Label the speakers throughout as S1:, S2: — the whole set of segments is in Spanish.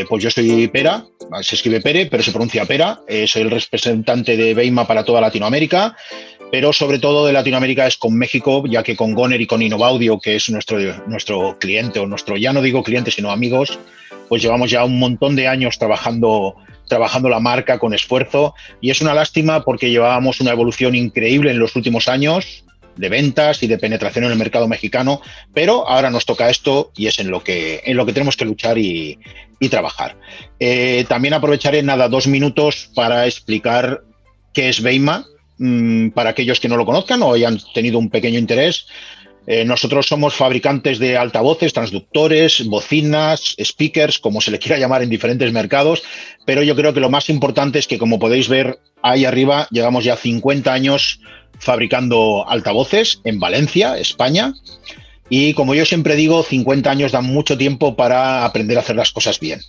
S1: Pues yo soy Pera, se escribe Pere, pero se pronuncia Pera. Soy el representante de Beima para toda Latinoamérica, pero sobre todo de Latinoamérica es con México, ya que con Goner y con Innovaudio, que es nuestro cliente, o nuestro, ya no digo cliente, sino amigos, pues llevamos ya un montón de años trabajando la marca con esfuerzo, y es una lástima porque llevábamos una evolución increíble en los últimos años de ventas y de penetración en el mercado mexicano, pero ahora nos toca esto y es en lo que tenemos que luchar y trabajar. También aprovecharé 2 minutos para explicar qué es Beima, para aquellos que no lo conozcan o hayan tenido un pequeño interés. Nosotros somos fabricantes de altavoces, transductores, bocinas, speakers, como se le quiera llamar en diferentes mercados, pero yo creo que lo más importante es que, como podéis ver ahí arriba, llevamos ya 50 años fabricando altavoces en Valencia, España, y como yo siempre digo, 50 años dan mucho tiempo para aprender a hacer las cosas bien.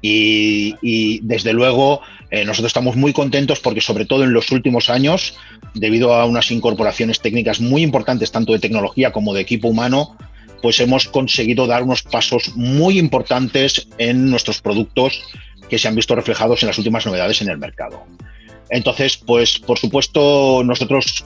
S1: Y desde luego nosotros estamos muy contentos porque, sobre todo en los últimos años, debido a unas incorporaciones técnicas muy importantes, tanto de tecnología como de equipo humano, pues hemos conseguido dar unos pasos muy importantes en nuestros productos que se han visto reflejados en las últimas novedades en el mercado. Entonces, pues por supuesto, nosotros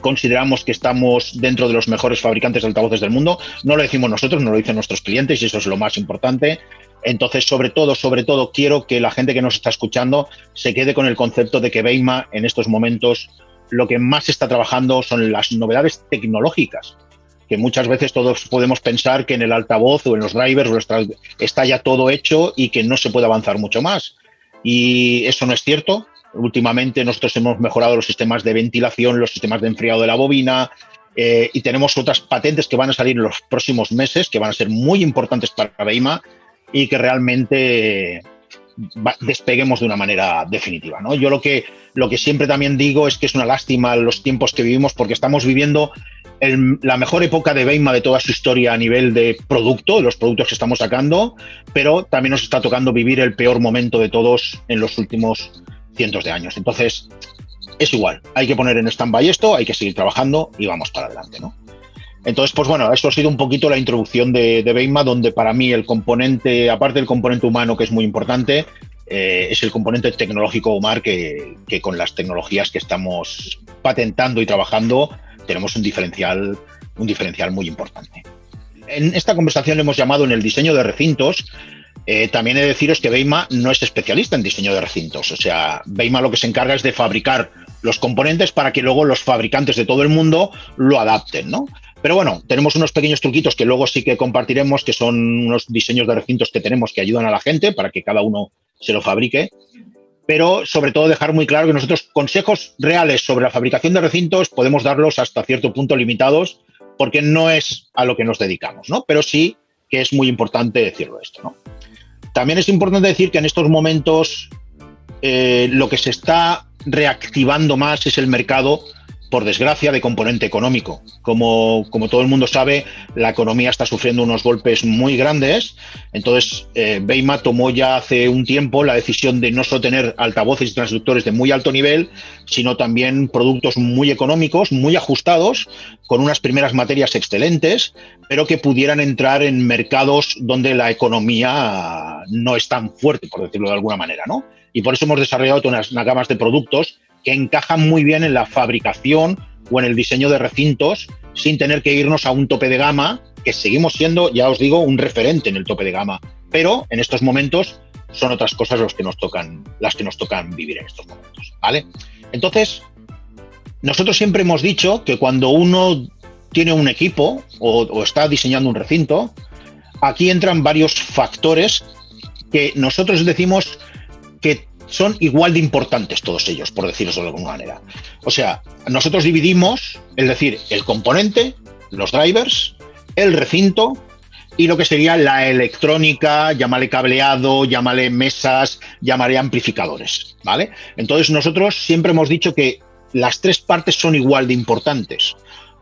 S1: consideramos que estamos dentro de los mejores fabricantes de altavoces del mundo. No lo decimos nosotros, no lo dicen nuestros clientes, y eso es lo más importante. Entonces, sobre todo, quiero que la gente que nos está escuchando se quede con el concepto de que Beima, en estos momentos, lo que más está trabajando son las novedades tecnológicas, que muchas veces todos podemos pensar que en el altavoz o en los drivers está ya todo hecho y que no se puede avanzar mucho más. Y eso no es cierto. Últimamente nosotros hemos mejorado los sistemas de ventilación, los sistemas de enfriado de la bobina, y tenemos otras patentes que van a salir en los próximos meses, que van a ser muy importantes para Beima y que realmente despeguemos de una manera definitiva, ¿no? Yo lo que siempre también digo es que es una lástima los tiempos que vivimos, porque estamos viviendo la mejor época de Beima de toda su historia a nivel de producto, de los productos que estamos sacando, pero también nos está tocando vivir el peor momento de todos en los últimos cientos de años. Entonces, es igual, hay que poner en stand-by esto, hay que seguir trabajando y vamos para adelante, ¿no? Entonces, pues bueno, esto ha sido un poquito la introducción de Beima, donde para mí el componente, aparte del componente humano, que es muy importante, es el componente tecnológico Omar, que con las tecnologías que estamos patentando y trabajando tenemos un diferencial muy importante. En esta conversación le hemos llamado en el diseño de recintos. También he de deciros que Beima no es especialista en diseño de recintos. O sea, Beima lo que se encarga es de fabricar los componentes para que luego los fabricantes de todo el mundo lo adapten, ¿no? Pero bueno, tenemos unos pequeños truquitos que luego sí que compartiremos, que son unos diseños de recintos que tenemos que ayudan a la gente para que cada uno se lo fabrique. Pero sobre todo dejar muy claro que nosotros consejos reales sobre la fabricación de recintos podemos darlos hasta cierto punto limitados, porque no es a lo que nos dedicamos, ¿no? Pero sí que es muy importante decirlo esto, ¿no? También es importante decir que en estos momentos lo que se está reactivando más es el mercado, por desgracia, de componente económico. Como todo el mundo sabe, la economía está sufriendo unos golpes muy grandes. Entonces, Beima tomó ya hace un tiempo la decisión de no solo tener altavoces y transductores de muy alto nivel, sino también productos muy económicos, muy ajustados, con unas primeras materias excelentes, pero que pudieran entrar en mercados donde la economía no es tan fuerte, por decirlo de alguna manera, ¿no? Y por eso hemos desarrollado unas gamas de productos que encajan muy bien en la fabricación o en el diseño de recintos, sin tener que irnos a un tope de gama, que seguimos siendo, ya os digo, un referente en el tope de gama. Pero en estos momentos son otras cosas las que nos tocan vivir en estos momentos, ¿vale? Entonces, nosotros siempre hemos dicho que cuando uno tiene un equipo o está diseñando un recinto, aquí entran varios factores que nosotros decimos que son igual de importantes todos ellos, por decirlo de alguna manera. O sea, nosotros dividimos, es decir, el componente, los drivers, el recinto y lo que sería la electrónica, llámale cableado, llámale mesas, llámale amplificadores, ¿vale? Entonces nosotros siempre hemos dicho que las tres partes son igual de importantes,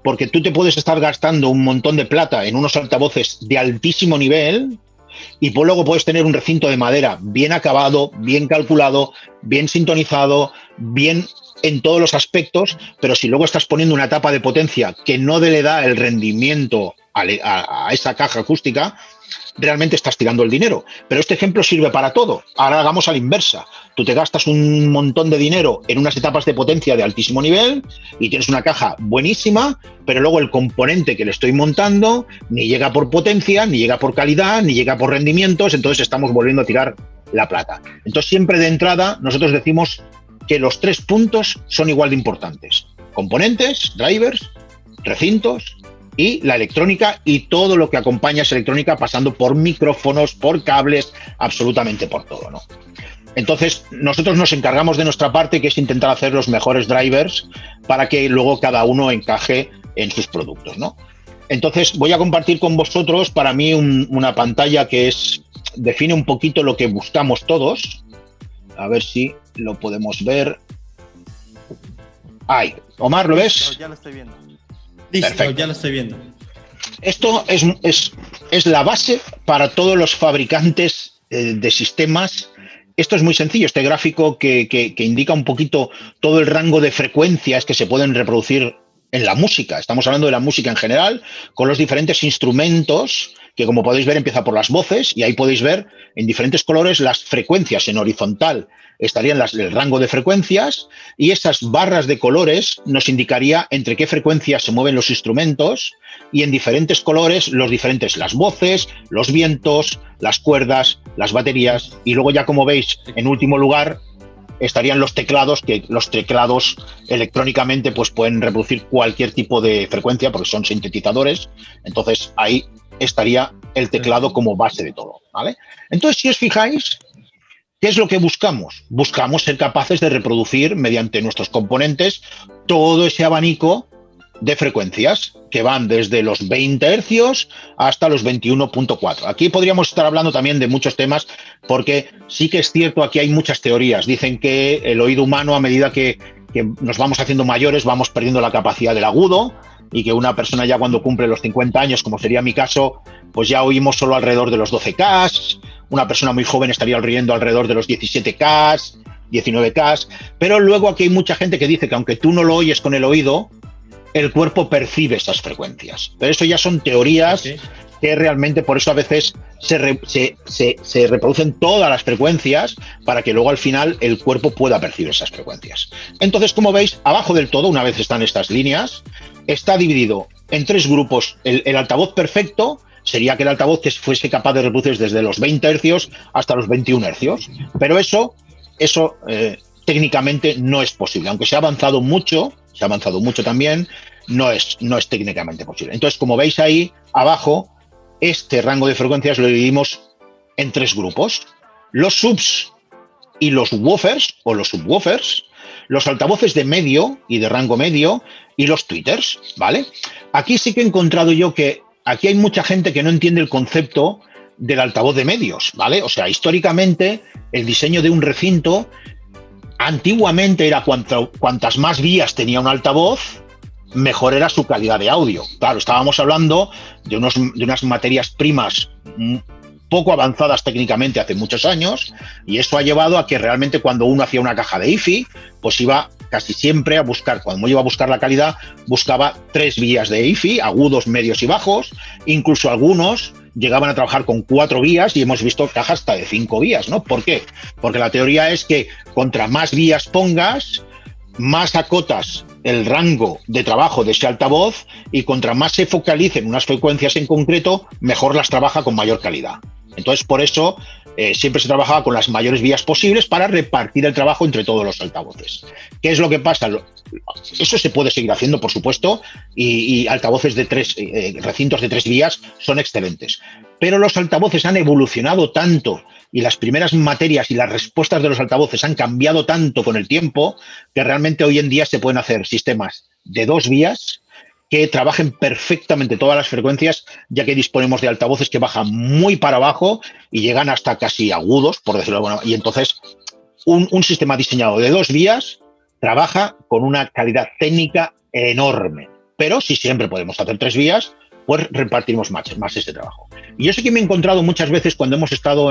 S1: porque tú te puedes estar gastando un montón de plata en unos altavoces de altísimo nivel y pues luego puedes tener un recinto de madera bien acabado, bien calculado, bien sintonizado, bien en todos los aspectos, pero si luego estás poniendo una tapa de potencia que no le da el rendimiento a esa caja acústica, realmente estás tirando el dinero. Pero este ejemplo sirve para todo. Ahora hagamos a la inversa. Tú te gastas un montón de dinero en unas etapas de potencia de altísimo nivel y tienes una caja buenísima, pero luego el componente que le estoy montando ni llega por potencia, ni llega por calidad, ni llega por rendimientos, entonces estamos volviendo a tirar la plata. Entonces siempre de entrada nosotros decimos que los 3 puntos son igual de importantes. Componentes, drivers, recintos y la electrónica y todo lo que acompaña esa electrónica, pasando por micrófonos, por cables, absolutamente por todo, ¿no? Entonces, nosotros nos encargamos de nuestra parte, que es intentar hacer los mejores drivers para que luego cada uno encaje en sus productos, ¿no? Entonces, voy a compartir con vosotros, para mí, una pantalla que define un poquito lo que buscamos todos. A ver si lo podemos ver. Ahí. Omar, ¿lo ves?
S2: Ya lo estoy viendo.
S3: Listo,
S1: Perfecto.
S3: ya lo estoy viendo.
S1: Esto es la base para todos los fabricantes de sistemas. Esto es muy sencillo, este gráfico que indica un poquito todo el rango de frecuencias que se pueden reproducir en la música. Estamos hablando de la música en general, con los diferentes instrumentos, que como podéis ver empieza por las voces, y ahí podéis ver en diferentes colores las frecuencias. En horizontal estarían el rango de frecuencias, y esas barras de colores nos indicaría entre qué frecuencias se mueven los instrumentos, y en diferentes colores las voces, los vientos, las cuerdas, las baterías, y luego ya, como veis, en último lugar estarían los teclados, que los teclados electrónicamente pues pueden reproducir cualquier tipo de frecuencia porque son sintetizadores. Entonces ahí estaría el teclado como base de todo, ¿vale? Entonces, si os fijáis, ¿qué es lo que buscamos? Buscamos ser capaces de reproducir mediante nuestros componentes todo ese abanico de frecuencias que van desde los 20 hercios hasta los 21.4. Aquí podríamos estar hablando también de muchos temas, porque sí que es cierto, aquí hay muchas teorías. Dicen que el oído humano, a medida que nos vamos haciendo mayores, vamos perdiendo la capacidad del agudo, y que una persona ya cuando cumple los 50 años, como sería mi caso, pues ya oímos solo alrededor de los 12K, una persona muy joven estaría oyendo alrededor de los 17K, 19K, pero luego aquí hay mucha gente que dice que aunque tú no lo oyes con el oído, el cuerpo percibe esas frecuencias. Pero eso ya son teorías que realmente, por eso a veces se reproducen todas las frecuencias para que luego al final el cuerpo pueda percibir esas frecuencias. Entonces, como veis, abajo del todo, una vez están estas líneas, está dividido en 3 grupos. El altavoz perfecto sería aquel altavoz que fuese capaz de reproducir desde los 20 hercios hasta los 21 hercios. Pero eso técnicamente no es posible. Aunque se ha avanzado mucho también, no es técnicamente posible. Entonces, como veis ahí abajo, este rango de frecuencias lo dividimos en 3 grupos: los subs y los woofers o los subwoofers, los altavoces de medio y de rango medio y los tweeters, ¿vale? Aquí sí que he encontrado yo que aquí hay mucha gente que no entiende el concepto del altavoz de medios, ¿vale? O sea, históricamente el diseño de un recinto antiguamente era cuantas más vías tenía un altavoz, mejor era su calidad de audio. Claro, estábamos hablando de unas materias primas poco avanzadas técnicamente hace muchos años, y eso ha llevado a que realmente cuando uno hacía una caja de hi-fi, pues iba casi siempre a buscar, cuando iba a buscar la calidad, buscaba 3 vías de hi-fi, agudos, medios y bajos. Incluso algunos llegaban a trabajar con 4 vías, y hemos visto cajas hasta de 5 vías, ¿no? ¿Por qué? Porque la teoría es que contra más vías pongas, más acotas el rango de trabajo de ese altavoz, y contra más se focalicen unas frecuencias en concreto, mejor las trabaja con mayor calidad. Entonces, por eso siempre se trabajaba con las mayores vías posibles para repartir el trabajo entre todos los altavoces. ¿Qué es lo que pasa? Eso se puede seguir haciendo, por supuesto, y altavoces de recintos de 3 vías son excelentes. Pero los altavoces han evolucionado tanto, y las primeras materias y las respuestas de los altavoces han cambiado tanto con el tiempo, que realmente hoy en día se pueden hacer sistemas de 2 vías que trabajen perfectamente todas las frecuencias, ya que disponemos de altavoces que bajan muy para abajo y llegan hasta casi agudos, por decirlo de alguna manera. Y entonces un sistema diseñado de 2 vías trabaja con una calidad técnica enorme. Pero si siempre podemos hacer 3 vías, pues repartimos más ese trabajo. Y yo sé que me he encontrado muchas veces cuando hemos estado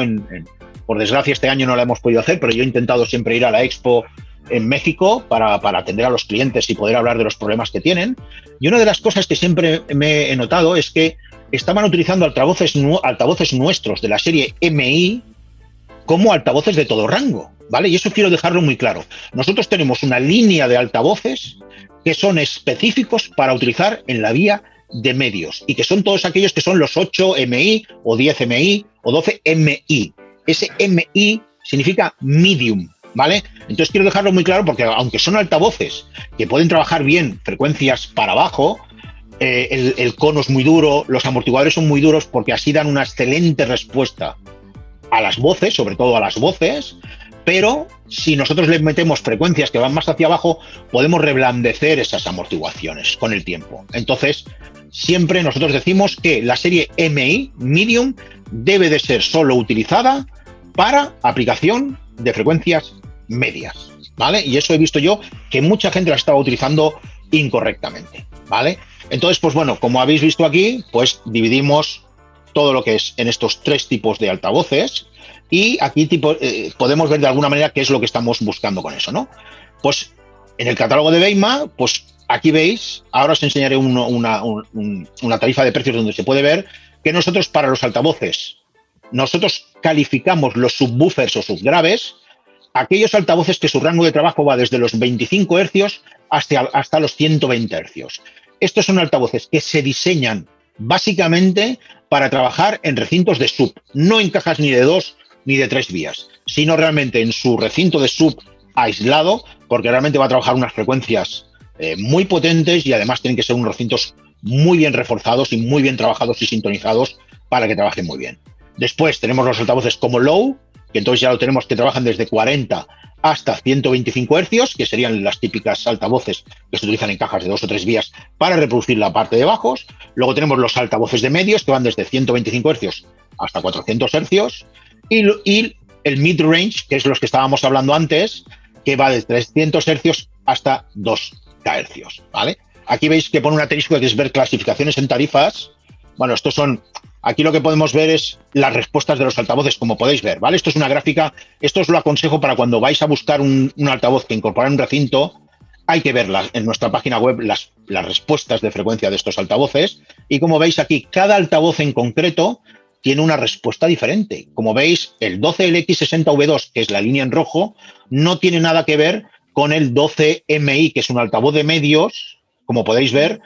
S1: por desgracia este año no la hemos podido hacer, pero yo he intentado siempre ir a la Expo en México para atender a los clientes y poder hablar de los problemas que tienen. Y una de las cosas que siempre me he notado es que estaban utilizando altavoces nuestros de la serie MI como altavoces de todo rango, ¿vale? Y eso quiero dejarlo muy claro. Nosotros tenemos una línea de altavoces que son específicos para utilizar en la vía de medios y que son todos aquellos que son los 8 MI o 10 MI o 12 MI. Ese MI significa medium, ¿vale? Entonces quiero dejarlo muy claro porque aunque son altavoces que pueden trabajar bien frecuencias para abajo, el cono es muy duro, los amortiguadores son muy duros porque así dan una excelente respuesta a las voces, sobre todo a las voces, pero si nosotros le metemos frecuencias que van más hacia abajo, podemos reblandecer esas amortiguaciones con el tiempo. Entonces, siempre nosotros decimos que la serie MI, Medium, debe de ser solo utilizada para aplicación de frecuencias medias, ¿vale? Y eso he visto yo que mucha gente la estaba utilizando incorrectamente, ¿vale? Entonces, pues bueno, como habéis visto aquí, pues dividimos todo lo que es en estos 3 tipos de altavoces y aquí podemos ver de alguna manera qué es lo que estamos buscando con eso, ¿no? Pues en el catálogo de Beima, pues aquí veis, ahora os enseñaré una tarifa de precios donde se puede ver que nosotros para los altavoces, nosotros calificamos los subwoofers o subgraves, aquellos altavoces que su rango de trabajo va desde los 25 hercios hasta los 120 hercios. Estos son altavoces que se diseñan básicamente para trabajar en recintos de sub, no en cajas ni de 2 ni de 3 vías, sino realmente en su recinto de sub aislado, porque realmente va a trabajar unas frecuencias muy potentes y además tienen que ser unos recintos muy bien reforzados y muy bien trabajados y sintonizados para que trabajen muy bien. Después tenemos los altavoces como low, que entonces ya lo tenemos que trabajan desde 40 hasta 125 hercios, que serían las típicas altavoces que se utilizan en cajas de 2 o 3 vías para reproducir la parte de bajos. Luego tenemos los altavoces de medios, que van desde 125 hercios hasta 400 hercios. Y el mid-range, que es los que estábamos hablando antes, que va de 300 hercios hasta 2 hercios, ¿vale? Aquí veis que pone un asterisco que es ver clasificaciones en tarifas. Bueno, estos son... Aquí lo que podemos ver es las respuestas de los altavoces, como podéis ver, ¿vale? Esto es una gráfica, esto os lo aconsejo para cuando vais a buscar un altavoz que incorporar en un recinto, hay que verlas en nuestra página web, las respuestas de frecuencia de estos altavoces, y como veis aquí, cada altavoz en concreto tiene una respuesta diferente. Como veis, el 12LX60V2, que es la línea en rojo, no tiene nada que ver con el 12MI, que es un altavoz de medios, como podéis ver,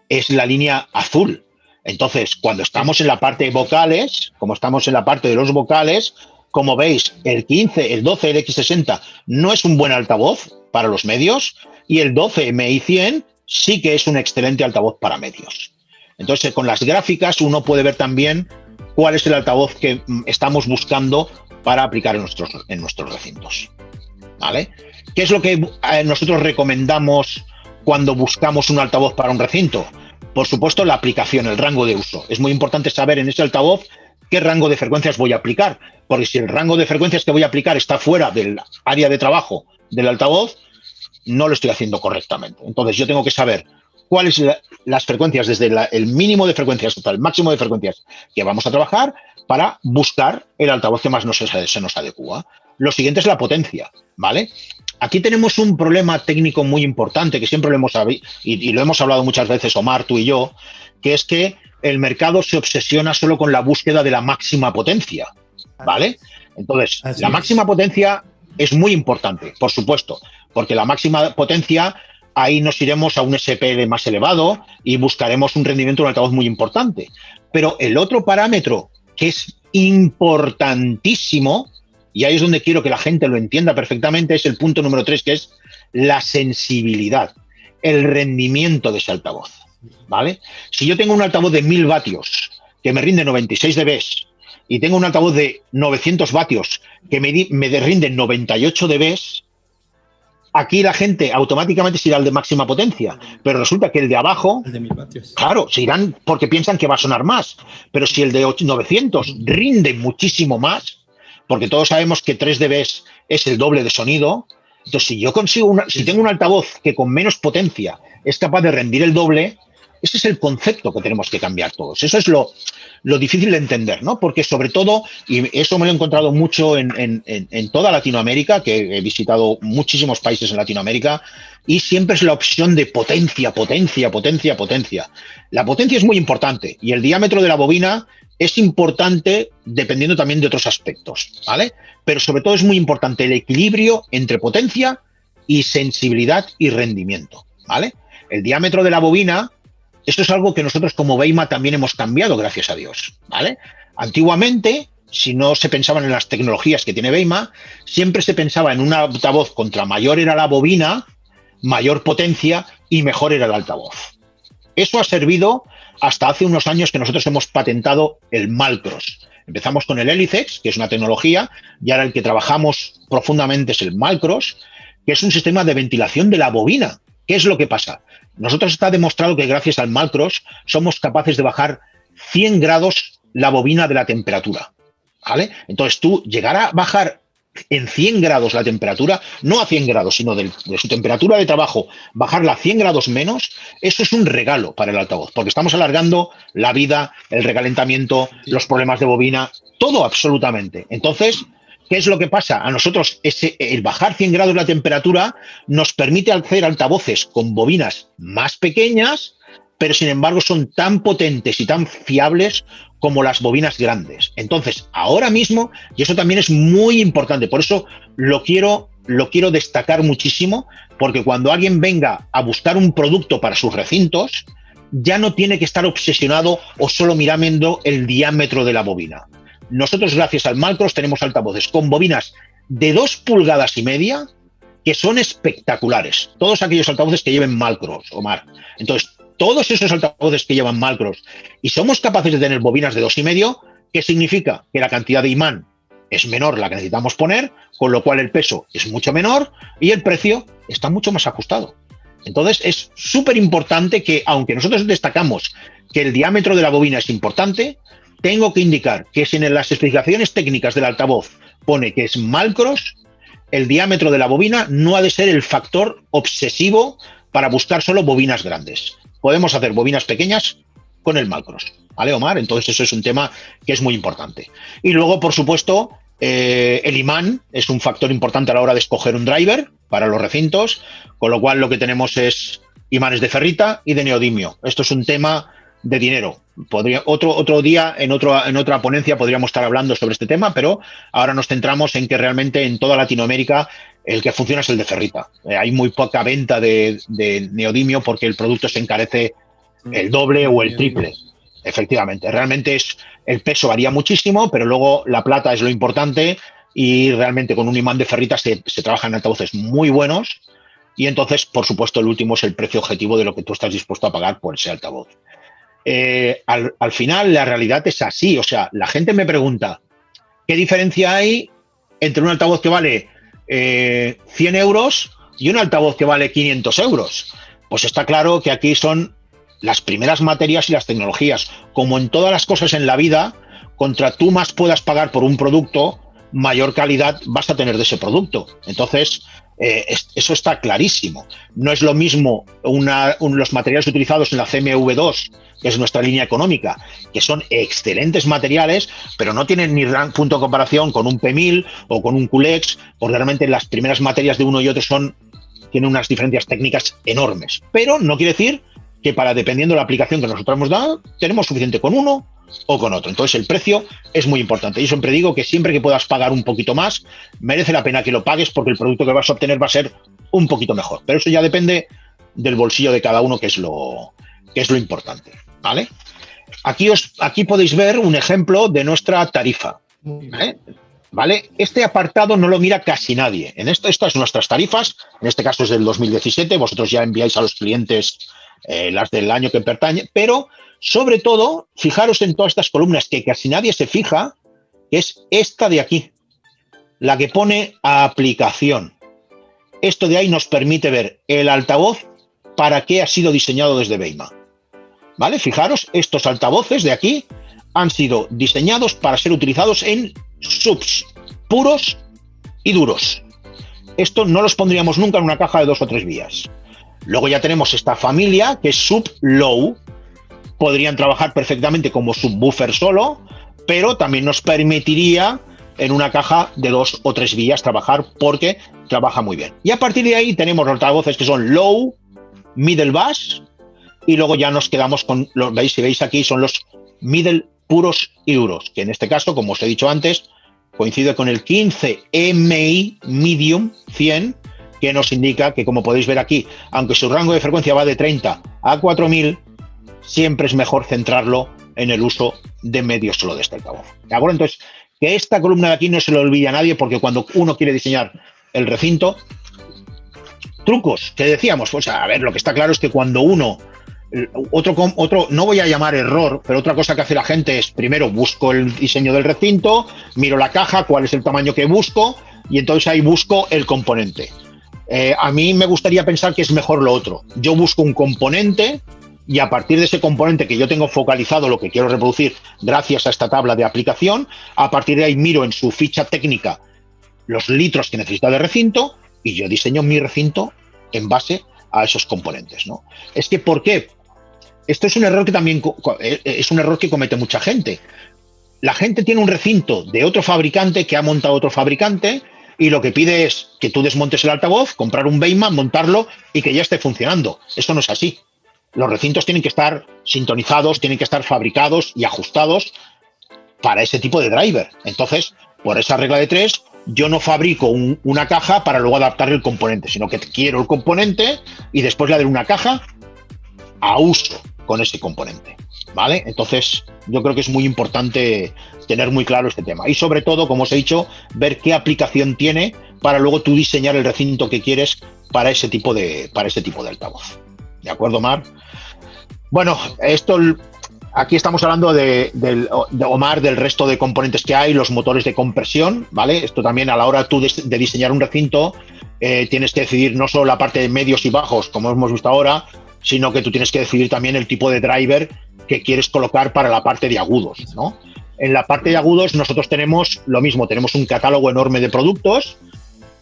S1: es la línea azul. Entonces, cuando estamos en la parte de vocales, como estamos en la parte de los vocales, como veis, el 15, el 12 LX60 no es un buen altavoz para los medios y el 12 MI100 sí que es un excelente altavoz para medios. Entonces, con las gráficas uno puede ver también cuál es el altavoz que estamos buscando para aplicar en nuestros recintos, ¿vale? ¿Qué es lo que nosotros recomendamos cuando buscamos un altavoz para un recinto? Por supuesto, la aplicación, el rango de uso. Es muy importante saber en ese altavoz qué rango de frecuencias voy a aplicar, porque si el rango de frecuencias que voy a aplicar está fuera del área de trabajo del altavoz, no lo estoy haciendo correctamente. Entonces, yo tengo que saber cuáles son las frecuencias, desde el mínimo de frecuencias hasta el máximo de frecuencias que vamos a trabajar para buscar el altavoz que más se nos adecua. Lo siguiente es la potencia, ¿vale? Aquí tenemos un problema técnico muy importante que siempre lo hemos y lo hemos hablado muchas veces, Omar, tú y yo, que es que el mercado se obsesiona solo con la búsqueda de la máxima potencia, ¿vale? Entonces, la máxima potencia es muy importante, por supuesto, porque la máxima potencia, ahí nos iremos a un SPL más elevado y buscaremos un rendimiento de un altavoz muy importante. Pero el otro parámetro que es importantísimo, y ahí es donde quiero que la gente lo entienda perfectamente, es el punto número 3, que es la sensibilidad, el rendimiento de ese altavoz, ¿vale? Si yo tengo un altavoz de 1000 vatios que me rinde 96 dB y tengo un altavoz de 900 vatios que me rinde 98 dB, aquí la gente automáticamente se irá al de máxima potencia, pero resulta que el de abajo,
S2: el de 1000 vatios.
S1: Claro, se irán porque piensan que va a sonar más, pero si el de 900 rinde muchísimo más, porque todos sabemos que 3 dB es el doble de sonido. Entonces, si yo consigo si tengo un altavoz que con menos potencia es capaz de rendir el doble, ese es el concepto que tenemos que cambiar todos. Eso es lo lo difícil de entender, ¿no? Porque sobre todo, y eso me lo he encontrado mucho en toda Latinoamérica, que he visitado muchísimos países en Latinoamérica, y siempre es la opción de potencia, potencia, potencia, potencia. La potencia es muy importante y el diámetro de la bobina es importante dependiendo también de otros aspectos, ¿vale? Pero sobre todo es muy importante el equilibrio entre potencia y sensibilidad y rendimiento, ¿vale? El diámetro de la bobina, esto es algo que nosotros como Beima también hemos cambiado, gracias a Dios, ¿vale? Antiguamente, si no se pensaban en las tecnologías que tiene Beima, siempre se pensaba en un altavoz contra mayor era la bobina, mayor potencia y mejor era el altavoz. Eso ha servido hasta hace unos años que nosotros hemos patentado el Malcross. Empezamos con el Helicex, que es una tecnología, y ahora el que trabajamos profundamente es el Malcross, que es un sistema de ventilación de la bobina. ¿Qué es lo que pasa? Nosotros está demostrado que gracias al Malcross somos capaces de bajar 100 grados la bobina de la temperatura, ¿vale? Entonces tú llegar a bajar en 100 grados la temperatura, no a 100 grados, sino de su temperatura de trabajo, bajarla a 100 grados menos, eso es un regalo para el altavoz, porque estamos alargando la vida, el recalentamiento, los problemas de bobina, todo absolutamente. Entonces, ¿qué es lo que pasa? A nosotros el bajar 100 grados la temperatura nos permite hacer altavoces con bobinas más pequeñas, pero sin embargo son tan potentes y tan fiables como las bobinas grandes. Entonces, ahora mismo, y eso también es muy importante, por eso lo quiero destacar muchísimo, porque cuando alguien venga a buscar un producto para sus recintos, ya no tiene que estar obsesionado o solo mirando el diámetro de la bobina. Nosotros, gracias al Malcross, tenemos altavoces con bobinas de 2,5 pulgadas que son espectaculares. Todos aquellos altavoces que lleven Malcross, Omar. Entonces, todos esos altavoces que llevan Malcross y somos capaces de tener bobinas de 2,5, ¿qué significa? Que la cantidad de imán es menor la que necesitamos poner, con lo cual el peso es mucho menor y el precio está mucho más ajustado. Entonces, es súper importante que, aunque nosotros destacamos que el diámetro de la bobina es importante, tengo que indicar que si en las especificaciones técnicas del altavoz pone que es Malcross, el diámetro de la bobina no ha de ser el factor obsesivo para buscar solo bobinas grandes. Podemos hacer bobinas pequeñas con el Malcross, ¿vale, Omar? Entonces eso es un tema que es muy importante. Y luego, por supuesto, el imán es un factor importante a la hora de escoger un driver para los recintos, con lo cual lo que tenemos es imanes de ferrita y de neodimio. Esto es un tema de dinero. Otro día, en otra ponencia, podríamos estar hablando sobre este tema, pero ahora nos centramos en que realmente en toda Latinoamérica el que funciona es el de ferrita. Hay muy poca venta de neodimio porque el producto se encarece el doble o el triple. Efectivamente, realmente el peso varía muchísimo, pero luego la plata es lo importante y realmente con un imán de ferrita se trabajan altavoces muy buenos y entonces, por supuesto, el último es el precio objetivo de lo que tú estás dispuesto a pagar por ese altavoz. Al final, la realidad es así. O sea, la gente me pregunta, ¿qué diferencia hay entre un altavoz que vale 100 euros y un altavoz que vale 500 euros? Pues está claro que aquí son las primeras materias y las tecnologías. Como en todas las cosas en la vida, contra tú más puedas pagar por un producto, mayor calidad vas a tener de ese producto. Entonces, eso está clarísimo. No es lo mismo los materiales utilizados en la CMV2, que es nuestra línea económica, que son excelentes materiales, pero no tienen ni punto de comparación con un P1000 o con un Culex, porque realmente las primeras materias de uno y otro tienen unas diferencias técnicas enormes. Pero no quiere decir que dependiendo de la aplicación que nosotros hemos dado, tenemos suficiente con uno o con otro. Entonces el precio es muy importante. Yo siempre digo que siempre que puedas pagar un poquito más, merece la pena que lo pagues porque el producto que vas a obtener va a ser un poquito mejor. Pero eso ya depende del bolsillo de cada uno, que es lo importante, ¿vale? Aquí podéis ver un ejemplo de nuestra tarifa, ¿vale? Este apartado no lo mira casi nadie. Estas son nuestras tarifas, en este caso es del 2017, vosotros ya enviáis a los clientes las del año que pertenece, pero sobre todo, fijaros en todas estas columnas que casi nadie se fija, que es esta de aquí, la que pone aplicación. Esto de ahí nos permite ver el altavoz para qué ha sido diseñado desde Beima. ¿Vale? Fijaros, estos altavoces de aquí han sido diseñados para ser utilizados en subs puros y duros. Esto no los pondríamos nunca en una caja de 2 o 3 vías. Luego ya tenemos esta familia que es sub low, podrían trabajar perfectamente como subwoofer solo, pero también nos permitiría en una caja de 2 o 3 vías trabajar, porque trabaja muy bien. Y a partir de ahí tenemos los altavoces que son low, middle bass, y luego ya nos quedamos con los, si veis aquí, son los middle puros y duros, que en este caso, como os he dicho antes, coincide con el 15 MI Medium 100, que nos indica que, como podéis ver aquí, aunque su rango de frecuencia va de 30 a 4000, siempre es mejor centrarlo en el uso de medio solo de este altavoz. ¿De acuerdo? Entonces, que esta columna de aquí no se le olvide a nadie, porque cuando uno quiere diseñar el recinto, trucos que decíamos, pues a ver, lo que está claro es que cuando uno, otro, no voy a llamar error, pero otra cosa que hace la gente es, primero busco el diseño del recinto, miro la caja, cuál es el tamaño que busco, y entonces ahí busco el componente. A mí me gustaría pensar que es mejor lo otro. Yo busco un componente y a partir de ese componente que yo tengo focalizado lo que quiero reproducir gracias a esta tabla de aplicación, a partir de ahí miro en su ficha técnica los litros que necesita de recinto y yo diseño mi recinto en base a esos componentes, ¿no? Es que, ¿por qué? Esto es un error que también es un error que comete mucha gente. La gente tiene un recinto de otro fabricante que ha montado otro fabricante y lo que pide es que tú desmontes el altavoz, comprar un Beyman, montarlo y que ya esté funcionando. Eso no es así. Los recintos tienen que estar sintonizados, tienen que estar fabricados y ajustados para ese tipo de driver. Entonces, por esa regla de 3, yo no fabrico una caja para luego adaptar el componente, sino que quiero el componente y después le daré una caja a uso con ese componente, ¿vale? Entonces, yo creo que es muy importante tener muy claro este tema. Y sobre todo, como os he dicho, ver qué aplicación tiene para luego tú diseñar el recinto que quieres para ese tipo de altavoz. ¿De acuerdo, Omar? Bueno, aquí estamos hablando de Omar, del resto de componentes que hay, los motores de compresión, ¿vale? Esto también, a la hora tú de diseñar un recinto, tienes que decidir no solo la parte de medios y bajos, como hemos visto ahora, sino que tú tienes que decidir también el tipo de driver que quieres colocar para la parte de agudos, ¿no? En la parte de agudos nosotros tenemos lo mismo, tenemos un catálogo enorme de productos,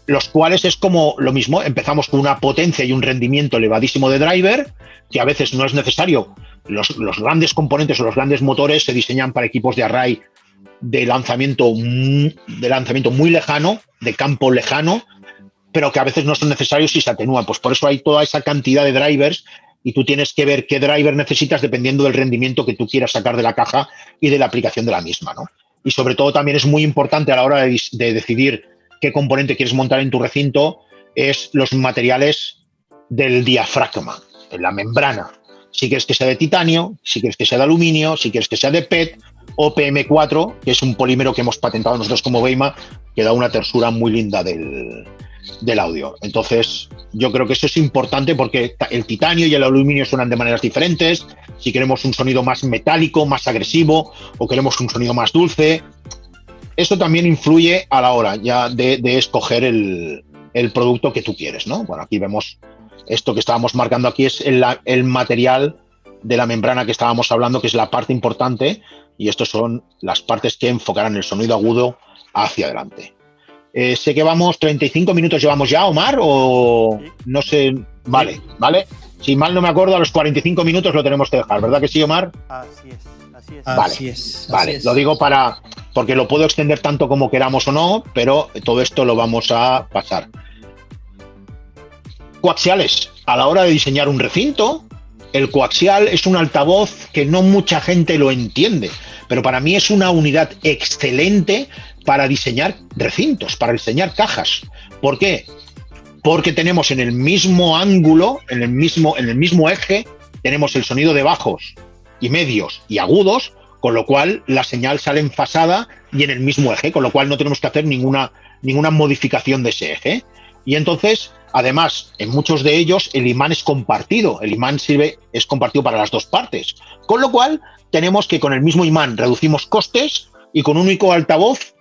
S1: los cuales es como lo mismo, empezamos con una potencia y un rendimiento elevadísimo de driver, que a veces no es necesario. Los grandes componentes o los grandes motores se diseñan para equipos de array de lanzamiento muy lejano, de campo lejano, pero que a veces no son necesarios y se atenúan. Pues por eso hay toda esa cantidad de drivers y tú tienes que ver qué driver necesitas dependiendo del rendimiento que tú quieras sacar de la caja y de la aplicación de la misma, ¿no? Y sobre todo también es muy importante a la hora de decidir qué componente quieres montar en tu recinto, es los materiales del diafragma, en la membrana. Si quieres que sea de titanio, si quieres que sea de aluminio, si quieres que sea de PET o PM4, que es un polímero que hemos patentado nosotros como Beyma, que da una tersura muy linda del audio. Entonces, yo creo que eso es importante porque el titanio y el aluminio suenan de maneras diferentes. Si queremos un sonido más metálico, más agresivo, o queremos un sonido más dulce, eso también influye a la hora ya de escoger el producto que tú quieres, ¿no? Bueno, aquí vemos esto que estábamos marcando aquí, es el material de la membrana que estábamos hablando, que es la parte importante, y estos son las partes que enfocarán el sonido agudo hacia adelante. Sé que vamos, 35 minutos llevamos ya, Omar, o no sé, vale. Si mal no me acuerdo, a los 45 minutos lo tenemos que dejar, ¿verdad que sí, Omar?
S2: Así es.
S1: Vale, lo digo porque lo puedo extender tanto como queramos o no, pero todo esto lo vamos a pasar. Coaxiales. A la hora de diseñar un recinto, el coaxial es un altavoz que no mucha gente lo entiende, pero para mí es una unidad excelente para diseñar recintos, para diseñar cajas. ¿Por qué? Porque tenemos en el mismo ángulo, en el mismo eje, tenemos el sonido de bajos y medios y agudos, con lo cual la señal sale enfasada y en el mismo eje, con lo cual no tenemos que hacer ninguna modificación de ese eje. Y entonces, además, en muchos de ellos el imán es compartido, es compartido para las dos partes, con lo cual tenemos que con el mismo imán reducimos costes y con un único altavoz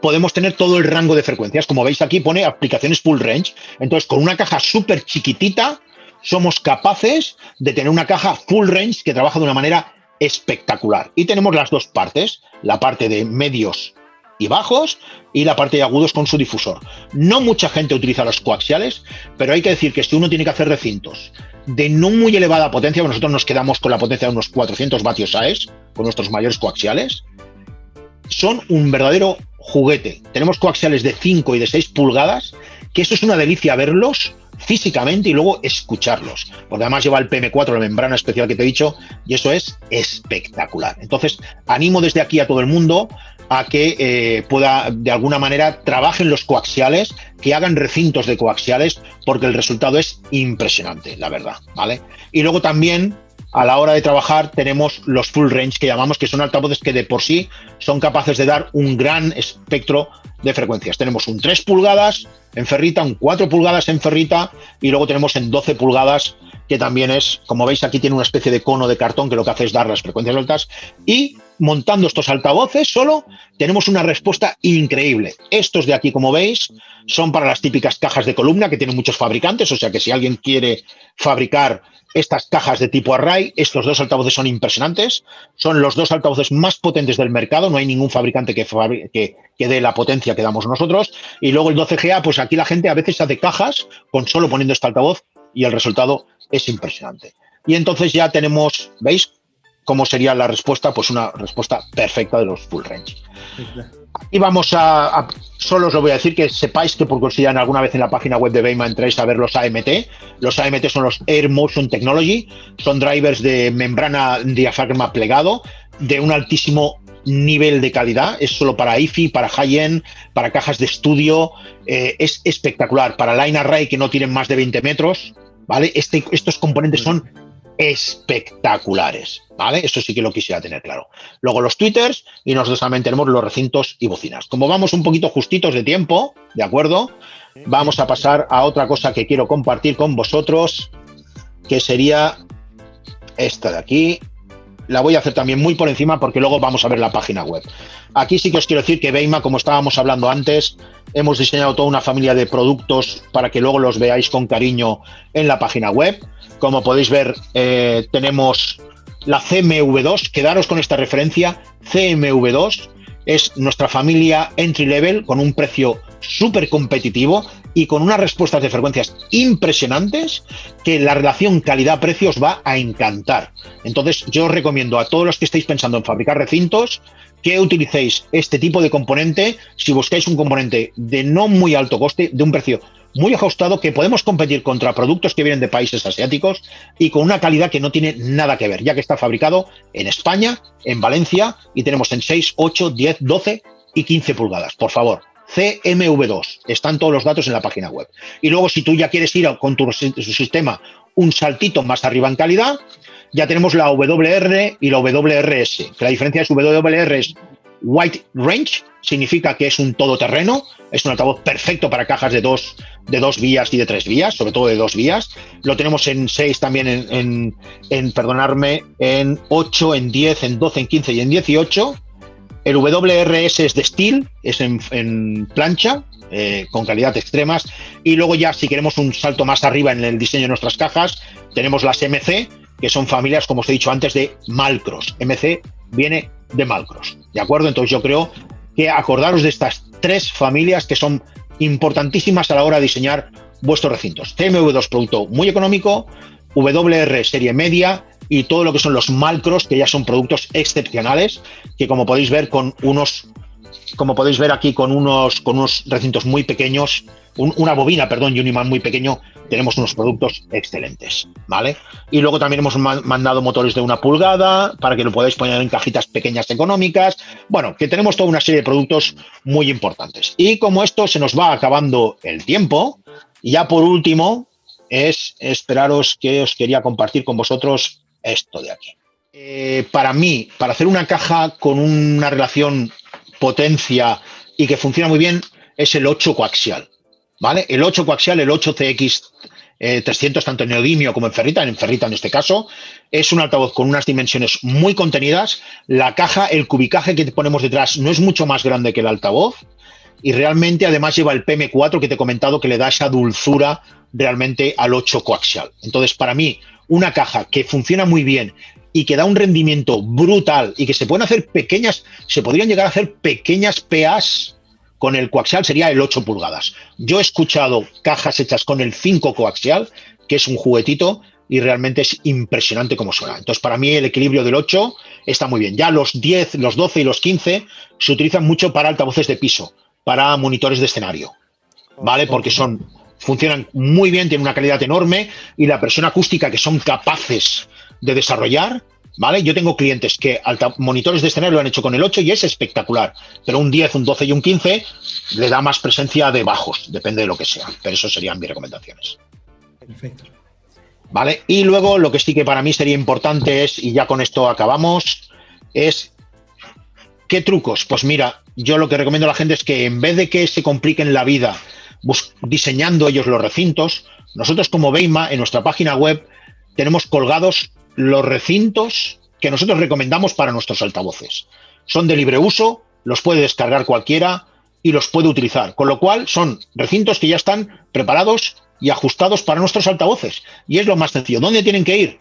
S1: podemos tener todo el rango de frecuencias. Como veis aquí pone aplicaciones full range, entonces con una caja súper chiquitita somos capaces de tener una caja full range que trabaja de una manera espectacular. Y tenemos las dos partes, la parte de medios y bajos, y la parte de agudos con su difusor. No mucha gente utiliza los coaxiales, pero hay que decir que si uno tiene que hacer recintos de no muy elevada potencia, pues nosotros nos quedamos con la potencia de unos 400 vatios AES, con nuestros mayores coaxiales, son un verdadero juguete. Tenemos coaxiales de 5 y de 6 pulgadas, que eso es una delicia verlos físicamente y luego escucharlos, porque además lleva el PM4, la membrana especial que te he dicho, y eso es espectacular. Entonces, animo desde aquí a todo el mundo a que pueda, de alguna manera, trabajen los coaxiales, que hagan recintos de coaxiales, porque el resultado es impresionante, la verdad, ¿vale? Y luego también, a la hora de trabajar, tenemos los full range, que llamamos, que son altavoces que de por sí son capaces de dar un gran espectro de frecuencias. Tenemos un 3 pulgadas en ferrita, un 4 pulgadas en ferrita, y luego tenemos en 12 pulgadas, que también es, como veis aquí, tiene una especie de cono de cartón que lo que hace es dar las frecuencias altas, y montando estos altavoces solo tenemos una respuesta increíble. Estos de aquí, como veis, son para las típicas cajas de columna que tienen muchos fabricantes, o sea que si alguien quiere fabricar estas cajas de tipo array, estos dos altavoces son impresionantes, son los dos altavoces más potentes del mercado, no hay ningún fabricante que dé la potencia que damos nosotros. Y luego el 12GA, pues aquí la gente a veces hace cajas con solo poniendo este altavoz y el resultado es impresionante. Y entonces ya tenemos, ¿veis cómo sería la respuesta? Pues una respuesta perfecta de los full range. Y vamos solo os lo voy a decir, que sepáis que por curiosidad alguna vez en la página web de Beyma entréis a ver los AMT. Los AMT son los Air Motion Technology, son drivers de membrana diafragma plegado de un altísimo nivel de calidad. Es solo para hi-fi, para high-end, para cajas de estudio, es espectacular. Para line array que no tienen más de 20 metros, ¿vale? Estos componentes son espectaculares, ¿vale? Eso sí que lo quisiera tener claro. Luego los tweeters, y nosotros también tenemos los recintos y bocinas. Como vamos un poquito justitos de tiempo, ¿de acuerdo? Vamos a pasar a otra cosa que quiero compartir con vosotros, que sería esta de aquí. La voy a hacer también muy por encima porque luego vamos a ver la página web. Aquí sí que os quiero decir que Beyma, como estábamos hablando antes, hemos diseñado toda una familia de productos para que luego los veáis con cariño en la página web. Como podéis ver, tenemos la CMV2. Quedaros con esta referencia. CMV2 es nuestra familia entry level con un precio súper competitivo y con unas respuestas de frecuencias impresionantes, que la relación calidad-precio os va a encantar. Entonces, yo os recomiendo a todos los que estéis pensando en fabricar recintos que utilicéis este tipo de componente. Si buscáis un componente de no muy alto coste, de un precio muy ajustado, que podemos competir contra productos que vienen de países asiáticos y con una calidad que no tiene nada que ver, ya que está fabricado en España, en Valencia, y tenemos en 6, 8, 10, 12 y 15 pulgadas. Por favor, CMV2. Están todos los datos en la página web. Y luego, si tú ya quieres ir con tu sistema un saltito más arriba en calidad, ya tenemos la WR y la WRS. Que la diferencia es WR es Wide Range, significa que es un todoterreno, es un altavoz perfecto para cajas de dos vías y de 3 vías, sobre todo de 2 vías. Lo tenemos en 6 también, en 8, en 10, en 12, en 15 y en 18. El WRS es de steel, es en plancha, con calidad extremas. Y luego ya, si queremos un salto más arriba en el diseño de nuestras cajas, tenemos las MC, que son familias, como os he dicho antes, de Malcross. MC viene de Malcross, ¿de acuerdo? Entonces yo creo que acordaros de estas 3 familias que son importantísimas a la hora de diseñar vuestros recintos. CMV2, producto muy económico, WR serie media, y todo lo que son los Malcross, que ya son productos excepcionales, que como podéis ver aquí con unos recintos muy pequeños, una bobina, perdón, y un imán muy pequeño, tenemos unos productos excelentes, ¿vale? Y luego también hemos mandado motores de 1 pulgada para que lo podáis poner en cajitas pequeñas económicas. Bueno, que tenemos toda una serie de productos muy importantes. Y como esto se nos va acabando el tiempo, ya por último, esperaros que os quería compartir con vosotros esto de aquí. Para mí, para hacer una caja con una relación potencia y que funciona muy bien, es el 8 coaxial, ¿vale? El 8 coaxial, el 8CX300, tanto en neodimio como en ferrita en este caso, es un altavoz con unas dimensiones muy contenidas. La caja, el cubicaje que ponemos detrás no es mucho más grande que el altavoz, y realmente además lleva el PM4 que te he comentado, que le da esa dulzura realmente al 8 coaxial. Entonces, para mí, una caja que funciona muy bien y que da un rendimiento brutal y que se podrían llegar a hacer pequeñas PAs con el coaxial, sería el 8 pulgadas. Yo he escuchado cajas hechas con el 5 coaxial, que es un juguetito, y realmente es impresionante cómo suena. Entonces, para mí el equilibrio del 8 está muy bien. Ya los 10, los 12 y los 15 se utilizan mucho para altavoces de piso, para monitores de escenario, ¿vale? Porque funcionan muy bien, tienen una calidad enorme y la presión acústica que son capaces de desarrollar, ¿vale? Yo tengo clientes que monitores de escenario lo han hecho con el 8 y es espectacular, pero un 10, un 12 y un 15 le da más presencia de bajos, depende de lo que sea, pero eso serían mis recomendaciones.
S2: Perfecto.
S1: ¿Vale? Y luego lo que sí que para mí sería importante es, y ya con esto acabamos, es ¿qué trucos? Pues mira, yo lo que recomiendo a la gente es que en vez de que se compliquen la vida diseñando ellos los recintos, nosotros como Beima en nuestra página web tenemos colgados los recintos que nosotros recomendamos para nuestros altavoces. Son de libre uso, los puede descargar cualquiera y los puede utilizar, con lo cual son recintos que ya están preparados y ajustados para nuestros altavoces. Y es lo más sencillo. ¿Dónde tienen que ir?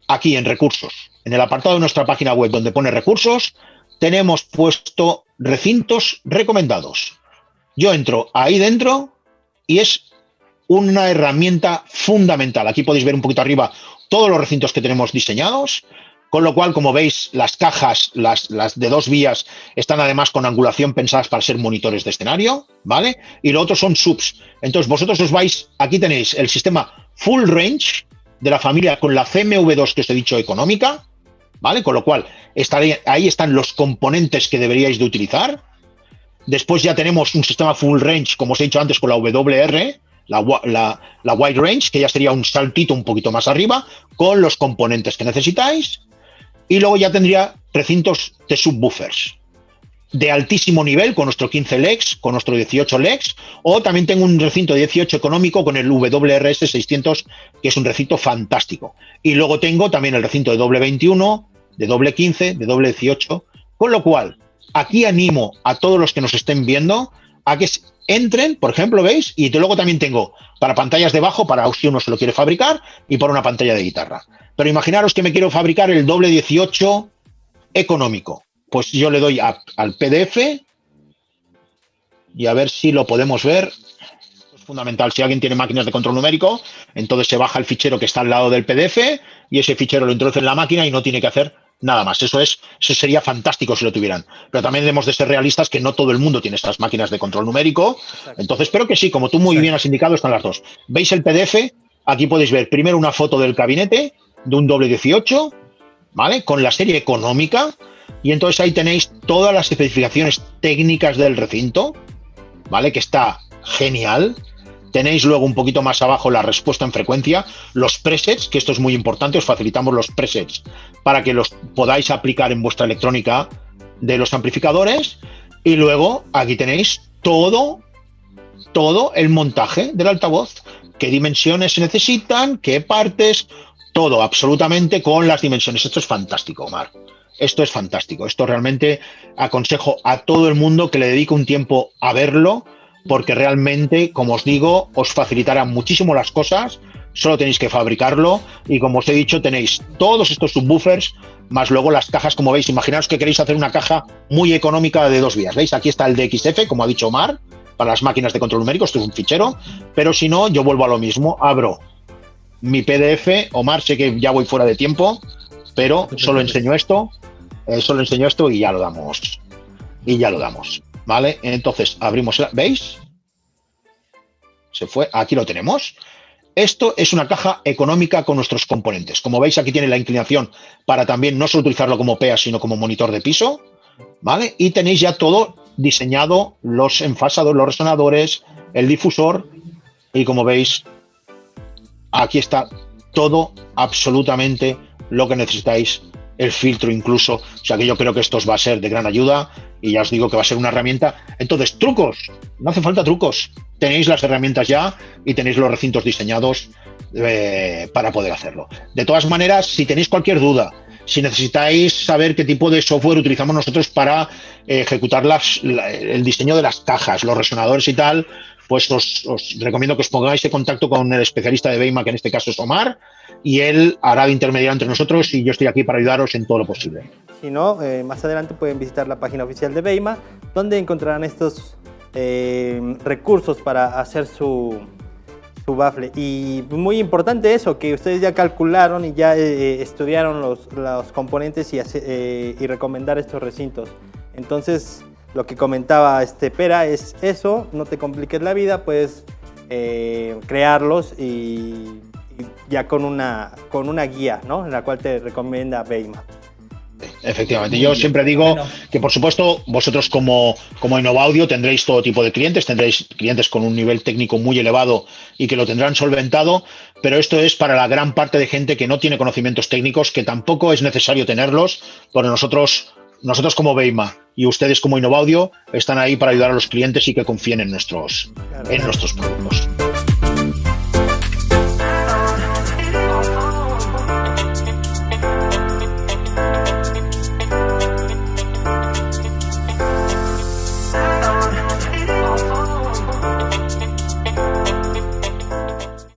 S1: Aquí en recursos. En el apartado de nuestra página web donde pone recursos, tenemos puesto recintos recomendados. Yo entro ahí dentro y es una herramienta fundamental. Aquí podéis ver un poquito arriba todos los recintos que tenemos diseñados, con lo cual, como veis, las cajas, las de 2 vías, están además con angulación pensadas para ser monitores de escenario, ¿vale? Y lo otro son subs. Entonces, vosotros os vais, aquí tenéis el sistema Full Range de la familia con la CMV2 que os he dicho económica, ¿vale? Con lo cual, ahí están los componentes que deberíais de utilizar. Después ya tenemos un sistema Full Range, como os he dicho antes, con la WR, la Wide Range, que ya sería un saltito un poquito más arriba, con los componentes que necesitáis. Y luego ya tendría recintos de subwoofers de altísimo nivel, con nuestro 15 LEX, con nuestro 18 LEX, o también tengo un recinto 18 económico con el WRS 600, que es un recinto fantástico. Y luego tengo también el recinto de doble 21, de doble 15, de doble 18, con lo cual aquí animo a todos los que nos estén viendo a que entren, por ejemplo, ¿veis? Y luego también tengo para pantallas de bajo, para si uno se lo quiere fabricar, y para una pantalla de guitarra. Pero imaginaros que me quiero fabricar el doble 18 económico. Pues yo le doy al PDF y a ver si lo podemos ver. Es fundamental. Si alguien tiene máquinas de control numérico, entonces se baja el fichero que está al lado del PDF y ese fichero lo introduce en la máquina y no tiene que hacer nada más. Eso sería fantástico si lo tuvieran. Pero también debemos de ser realistas que no todo el mundo tiene estas máquinas de control numérico. Exacto. Entonces, pero que sí, como tú muy bien has indicado, están las dos. ¿Veis el PDF? Aquí podéis ver primero una foto del gabinete de un doble 18, ¿vale? Con la serie económica. Y entonces ahí tenéis todas las especificaciones técnicas del recinto, ¿vale? Que está genial. Tenéis luego un poquito más abajo la respuesta en frecuencia, los presets, que esto es muy importante, os facilitamos los presets para que los podáis aplicar en vuestra electrónica de los amplificadores. Y luego aquí tenéis todo el montaje del altavoz, qué dimensiones se necesitan, qué partes, todo absolutamente con las dimensiones. Esto es fantástico, Omar. Esto es fantástico. Esto realmente aconsejo a todo el mundo que le dedique un tiempo a verlo, porque realmente, como os digo, os facilitará muchísimo las cosas. Solo tenéis que fabricarlo y, como os he dicho, tenéis todos estos subwoofers, más luego las cajas, como veis. Imaginaos que queréis hacer una caja muy económica de 2 vías. ¿Veis? Aquí está el DXF, como ha dicho Omar, para las máquinas de control numérico. Esto es un fichero, pero si no, yo vuelvo a lo mismo. Abro mi PDF. Omar, sé que ya voy fuera de tiempo, pero solo enseño esto y ya lo damos. ¿Vale? Entonces abrimos, ¿veis? Se fue, aquí lo tenemos. Esto es una caja económica con nuestros componentes. Como veis, aquí tiene la inclinación para también no solo utilizarlo como PEA, sino como monitor de piso, ¿vale? Y tenéis ya todo diseñado, los enfasadores, los resonadores, el difusor, y como veis, aquí está todo absolutamente lo que necesitáis, el filtro incluso. O sea que yo creo que esto os va a ser de gran ayuda y ya os digo que va a ser una herramienta. Entonces, trucos, no hace falta trucos. Tenéis las herramientas ya y tenéis los recintos diseñados para poder hacerlo. De todas maneras, si tenéis cualquier duda, si necesitáis saber qué tipo de software utilizamos nosotros para ejecutar el diseño de las cajas, los resonadores y tal, pues os recomiendo que os pongáis en contacto con el especialista de Beima, que en este caso es Omar, y él hará de intermediario entre nosotros y yo estoy aquí para ayudaros en todo lo posible.
S2: Si no, más adelante pueden visitar la página oficial de Beima, donde encontrarán estos recursos para hacer su bafle. Y muy importante eso, que ustedes ya calcularon y ya estudiaron los componentes y recomendar estos recintos. Entonces, lo que comentaba Pera es eso, no te compliques la vida, puedes crearlos y ya con una guía, ¿no? En la cual te recomienda Beima.
S1: Efectivamente, yo siempre digo que, por supuesto, vosotros como InnovAudio tendréis todo tipo de clientes, tendréis clientes con un nivel técnico muy elevado y que lo tendrán solventado, pero esto es para la gran parte de gente que no tiene conocimientos técnicos, que tampoco es necesario tenerlos, porque nosotros como Beima y ustedes como InnovAudio están ahí para ayudar a los clientes y que confíen en nuestros productos.